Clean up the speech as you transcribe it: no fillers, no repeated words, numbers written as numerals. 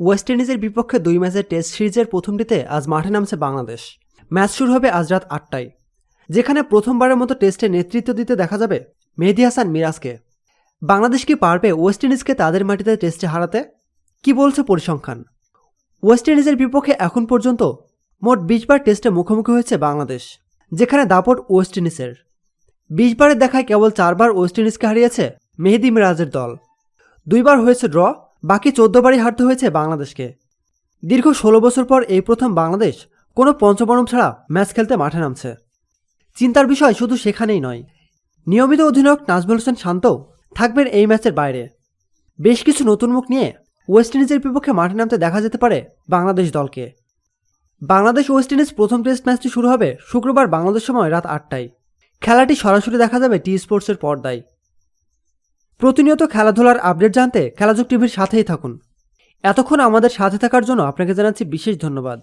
West ইন্ডিজের বিপক্ষে 2 ম্যাচের টেস্ট সিরিজের প্রথমটিতে আজ মাঠে নামছে বাংলাদেশ। ম্যাচ শুরু হবে আজ রাত 8টায়, যেখানে প্রথমবারের মতো টেস্টে নেতৃত্ব দিতে দেখা যাবে মেহেদী হাসান মিরাজকে। বাংলাদেশ কি পারবে ওয়েস্ট ইন্ডিজকে তাদের মাটিতে টেস্টে হারাতে? কি বলছে পরিসংখ্যান? ওয়েস্ট ইন্ডিজের বিপক্ষে এখন পর্যন্ত মোট 20 বার টেস্টে মুখোমুখি হয়েছে বাংলাদেশ, যেখানে দাপট ওয়েস্ট ইন্ডিজের। 20 বারের দেখায় কেবল 4 বার ওয়েস্ট ইন্ডিজকে হারিয়েছে মেহেদী মিরাজের দল। 2 বার হয়েছে ড্র, বাকি 14 বারই হারতে হয়েছে বাংলাদেশকে। দীর্ঘ 16 বছর পর এই প্রথম বাংলাদেশ কোনো পঞ্চবরম ছাড়া ম্যাচ খেলতে মাঠে নামছে। চিন্তার বিষয় শুধু সেখানেই নয়, নিয়মিত অধিনায়ক নাজমুল হোসেন শান্তও থাকবেন এই ম্যাচের বাইরে। বেশ কিছু নতুন মুখ নিয়ে ওয়েস্ট ইন্ডিজের বিপক্ষে মাঠে নামতে দেখা যেতে পারে বাংলাদেশ দলকে। বাংলাদেশ ওয়েস্ট ইন্ডিজ প্রথম টেস্ট ম্যাচটি শুরু হবে শুক্রবার বাংলাদেশ সময় রাত 8টায়। খেলাটি সরাসরি দেখা যাবে টি স্পোর্টসের পর্দায়। প্রতিনিয়ত খেলাধুলার আপডেট জানতে খেলাযোগ টিভির সাথেই থাকুন। এতক্ষণ আমাদের সাথে থাকার জন্য আপনাকে জানাচ্ছি বিশেষ ধন্যবাদ।